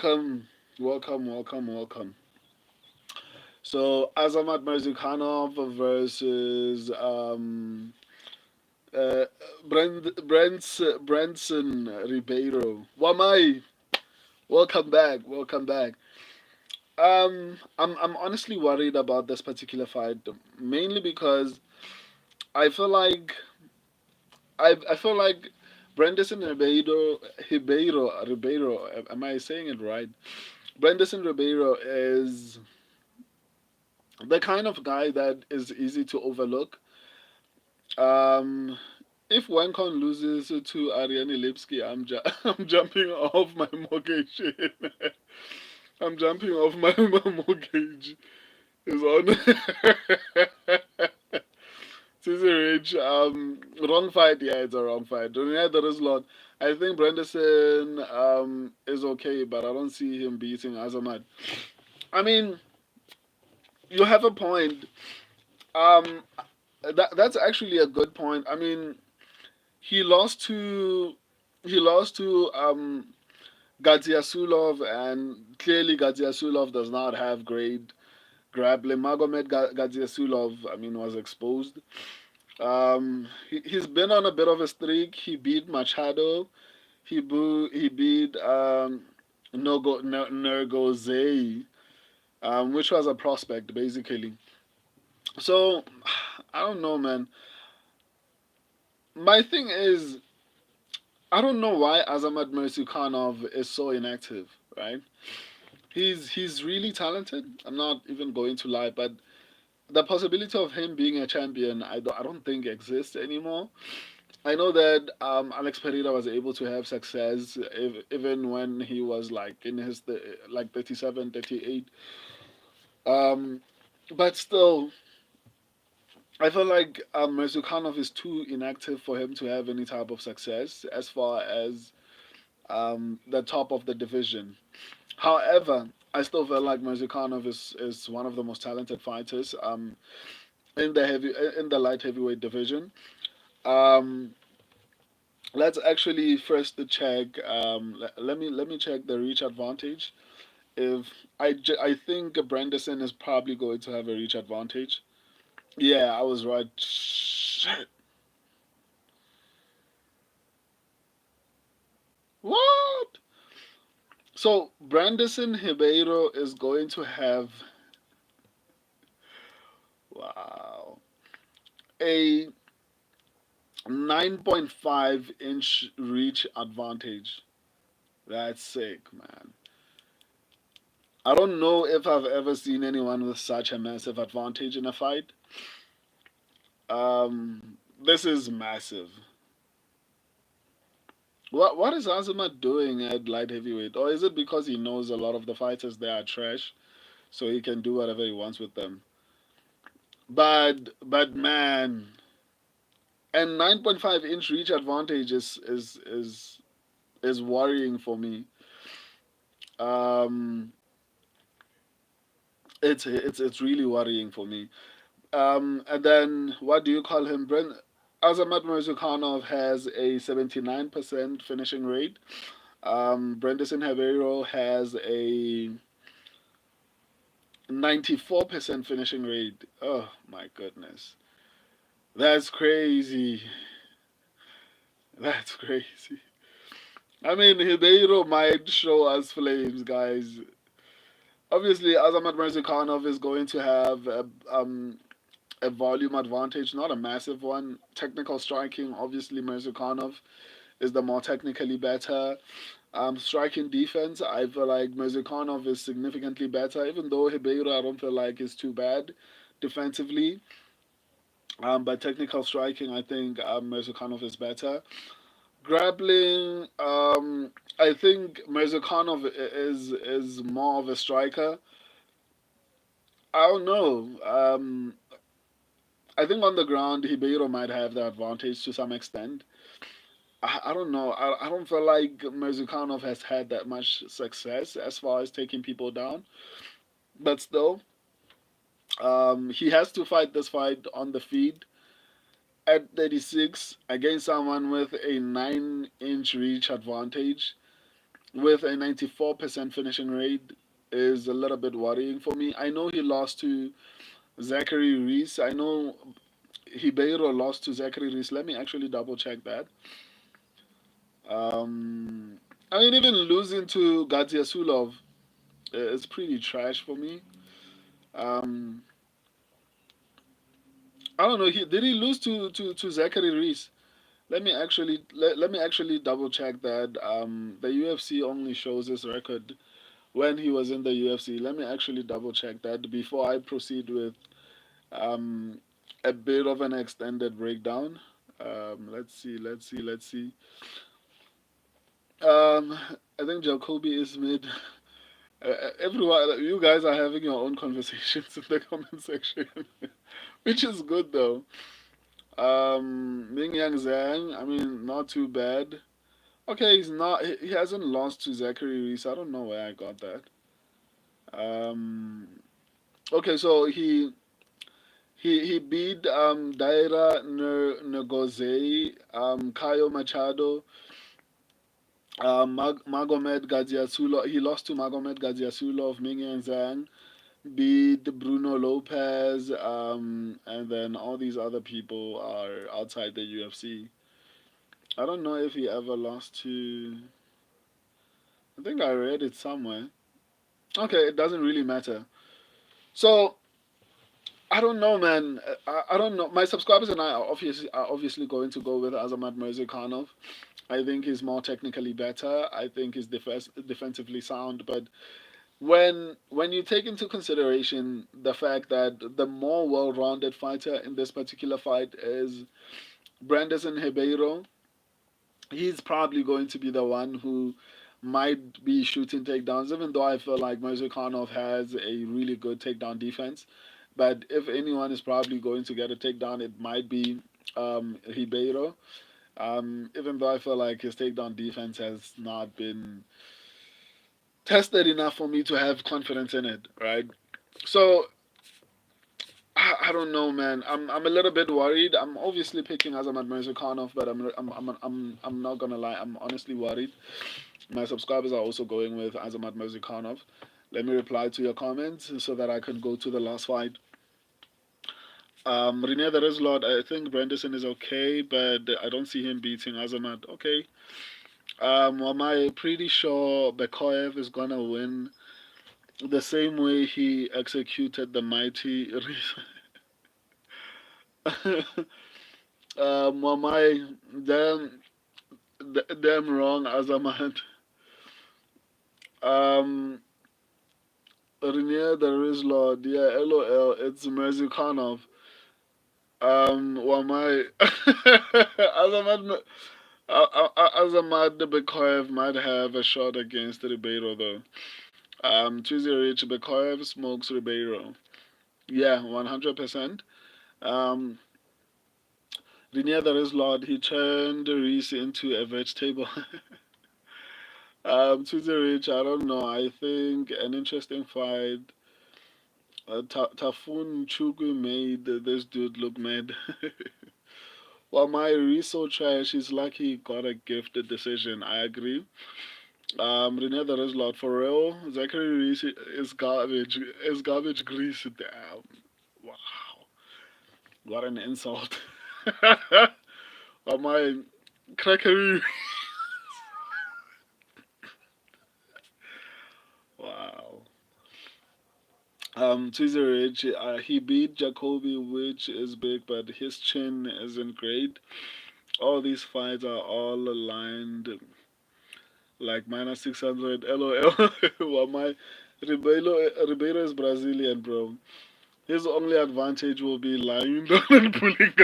welcome. So Azamat Murzakanov versus uh, Brendson Ribeiro. Wamai, welcome back. I'm honestly worried about this particular fight, mainly because I feel like I feel like Brendson Ribeiro. Am I saying it right? Brendson Ribeiro is the kind of guy that is easy to overlook. Um, if Wancon loses to Ariane Lipski, I'm jumping off my mortgage. I'm jumping off my mortgage. Is on. Cesar Rich, wrong fight. Yeah, it's a wrong fight. Yeah, there is a lot. I think Brenderson is okay, but I don't see him beating Azamat. I mean, you have a point. Um, that's actually a good point. I mean, he lost to he lost to Gaziasulov, and clearly Gaziasulov does not have great grappling. Magomed Gaziasulov, I mean, was exposed. He's been on a bit of a streak. He beat Machado. He beat Nergozei, which was a prospect basically. So I don't know, man. My thing is, I don't know why Azamat Murzakanov is so inactive, right? He's really talented. I'm not even going to lie, but the possibility of him being a champion, I don't think exists anymore. I know that Alex Pereira was able to have success even when he was like in his like 37, 38. Um, but still, I feel like Murzakanov is too inactive for him to have any type of success as far as the top of the division. However, I still feel like Murzakanov is one of the most talented fighters in the light heavyweight division. Um, let's actually first check. Let me check the reach advantage. If I think Brenderson is probably going to have a reach advantage. Yeah, I was right. Shit. What? So Branderson Ribeiro is going to have, wow, a 9.5-inch reach advantage. That's sick, man. I don't know if I've ever seen anyone with such a massive advantage in a fight. This is massive. What is Azuma doing at light heavyweight? Or is it because he knows a lot of the fighters there are trash, so he can do whatever he wants with them? But man, and 9.5-inch reach advantage is worrying for me. Um, it's really worrying for me. And then what do you call him? Azamat Murzakanov has a 79% finishing rate. Brendison Ribeiro has a 94% finishing rate. Oh my goodness. That's crazy. That's crazy. I mean, Ribeiro might show us flames, guys. Obviously, Azamat Murzakanov is going to have a volume advantage, not a massive one. Technical striking, obviously, Murzakanov is the more technically better. Striking defense, I feel like Murzakanov is significantly better, even though Ribeiro I don't feel like is too bad defensively. But technical striking, I think Murzakanov is better. Grappling, I think Murzakanov is more of a striker. I don't know. I think on the ground, Ribeiro might have the advantage to some extent. I don't know. I don't feel like Murzakanov has had that much success as far as taking people down. But still, he has to fight this fight on the feet at 36 against someone with a 9-inch reach advantage. with a 94% finishing rate is a little bit worrying for me. I know he lost to Zachary Reese. I know Ribeiro lost to Zachary Reese. Let me actually double check that. Um, I mean, even losing to Gadziasulov is pretty trash for me. Um, I don't know. Did he lose to Zachary Reese? Let me actually double check that. The UFC only shows his record when he was in the UFC. Let me actually double check that before I proceed with um, a bit of an extended breakdown. Let's see. Um, I think Jacoby is mid. Everyone, you guys are having your own conversations in the comment section, which is good though. Ming Yang Zhang, I mean, not too bad. Okay, he's not. He hasn't lost to Zachary Reese. I don't know where I got that. Um, okay, so he beat Daira Ngozi, Kayo Machado, Magomed Gaziasulov. He lost to Magomed Gaziasulov, Ming Yang Zhang, beat Bruno Lopez, and then all these other people are outside the UFC. I don't know if he ever lost to. I think I read it somewhere. Okay, it doesn't really matter. So I don't know, man. I don't know. My subscribers and I are obviously going to go with Azamat Murzakanov. I think he's more technically better. I think he's defensively sound. But when you take into consideration the fact that the more well-rounded fighter in this particular fight is Brendson Ribeiro, he's probably going to be the one who might be shooting takedowns, even though I feel like Murzakanov has a really good takedown defense. But if anyone is probably going to get a takedown, it might be Ribeiro. Even though I feel like his takedown defense has not been tested enough for me to have confidence in it, right? So I don't know, man. I'm a little bit worried. I'm obviously picking Azamat Murzakanov, but I'm not gonna lie. I'm honestly worried. My subscribers are also going with Azamat Murzakanov. Let me reply to your comments so that I can go to the last fight. Rene, there is a lot. I think Brendson is okay, but I don't see him beating Azamat. Okay. Well, I'm pretty sure Bekoyev is gonna win the same way he executed the mighty. Well, damn, damn wrong, Azamat. Um, Rene, there is Lord. Yeah, LOL. It's Merzikhanov. Well, Azamat. Azamat Bekoyev might have a shot against Ribeiro though. Tuesday Rich Bekoyev smokes Ribeiro. Yeah, 100%. Um, Renier there is Lord. He turned Reese into a vegetable. Tuesday Rich, I don't know. I think an interesting fight. Tafun Chugu made this dude look mad. While my Reese so trash, he's lucky he got a gifted decision. I agree. Renee the Reslot for real. Zachary Reese is garbage. Is garbage grease. Damn. Wow. What an insult. But my crackery. Wow. Tuesday Rich, he beat Jacoby, which is big, but his chin isn't great. All these fights are all aligned like minus 600. LOL. Well, my Ribeiro is Brazilian, bro. His only advantage will be lying down and pulling.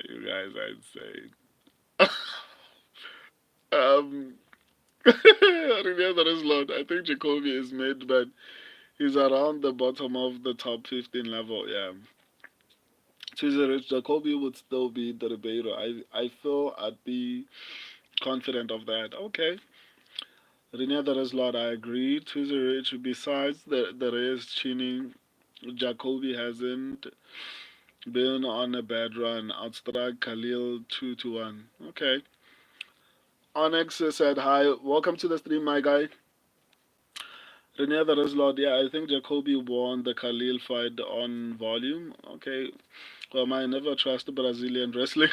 You guys are insane. Um, Remember is Lord. I think Jacoby is mid, but he's around the bottom of the top 15 level. Yeah. Tuesday Rich Jacoby would still be the Ribeiro. I feel I'd be confident of that. Okay. Rene the Lord, I agree. Tuesday Rich, besides the race chinning, Jacoby hasn't. Been on a bad run. Outstruck Khalil 2-1. Okay. Onyx said hi. Welcome to the stream, my guy. Rene the Lord. Yeah, I think Jacoby won the Khalil fight on volume. Okay. Well, I never trust Brazilian wrestling.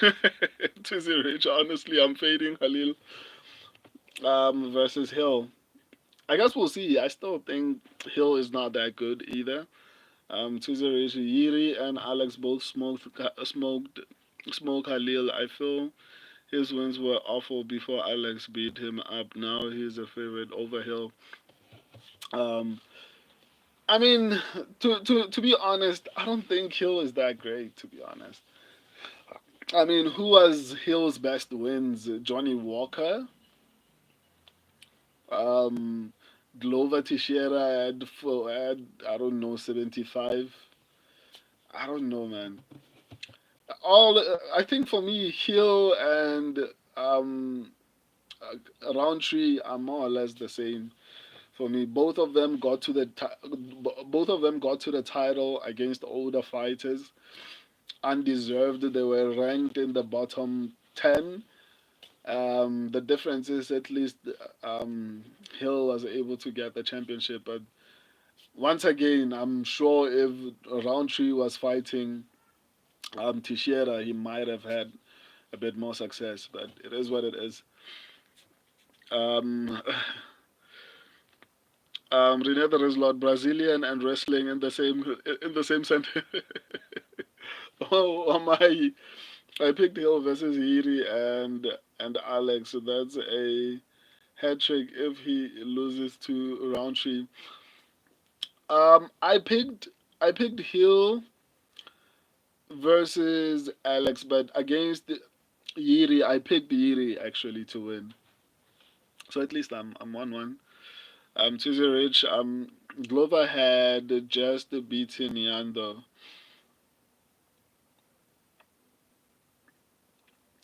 Tizzy Rich. Honestly, I'm fading Khalil versus Hill. I guess we'll see. I still think Hill is not that good either. Tizzy Rich, Yiri, and Alex both smoked Khalil. I feel his wins were awful before Alex beat him up. Now he's a favorite over Hill. Um, I mean, to be honest, I don't think Hill is that great. To be honest, I mean, who was Hill's best wins? Johnny Walker, um, Glover Teixeira had I don't know 75. I don't know, man. All I think for me, Hill and um, Roundtree are more or less the same for me. Both of them got to the title against older fighters, undeserved. They were ranked in the bottom 10. The difference is at least Hill was able to get the championship. But once again, I'm sure if Roundtree was fighting Teixeira, he might have had a bit more success. But it is what it is. Um, Rene the Lord, Brazilian and wrestling in the same sentence. Oh my! I picked Hill versus Hiri and Alex. So that's a hat trick if he loses to Roundtree. I picked Hill versus Alex, but against Yiri, I picked Yiri actually to win. So at least I'm 1-1. Tuesday Rich. Glover had just beaten Yando.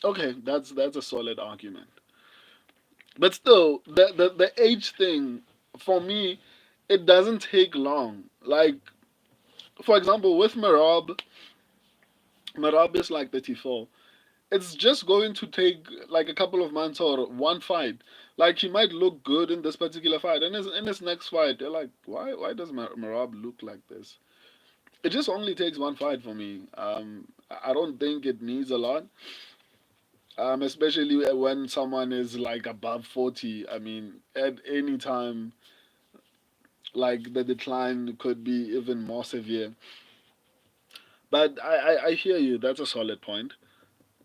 Okay, that's a solid argument. But still, the age thing for me, it doesn't take long. Like for example, with Marab is like 34. It's just going to take like a couple of months or one fight. Like he might look good in this particular fight, and in his next fight, they're like, why does Marab look like this? It just only takes one fight for me. I don't think it needs a lot. Especially when someone is like above 40. I mean, at any time, like the decline could be even more severe. But I hear you. That's a solid point.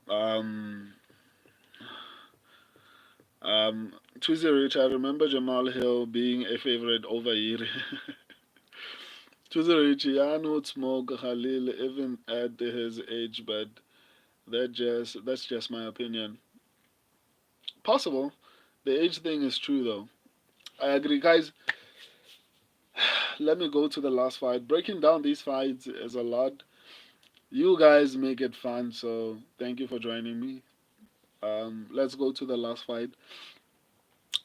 Um, Tuesday Rich, I remember Jamal Hill being a favorite over Yiri. Tuesday Rich, yeah, would smoke Khalil even at his age, but that's just my opinion. Possible. The age thing is true though. I agree, guys. Let me go to the last fight. Breaking down these fights is a lot. You guys make it fun, so thank you for joining me. Let's go to the last fight.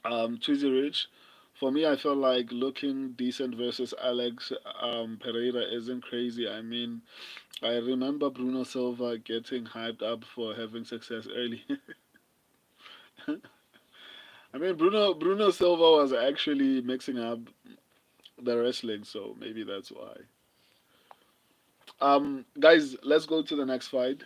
Twizy Rich. For me, I feel like looking decent versus Alex Pereira isn't crazy. I mean, I remember Bruno Silva getting hyped up for having success early. I mean, Bruno Silva was actually mixing up the wrestling, so maybe that's why. Guys, let's go to the next fight.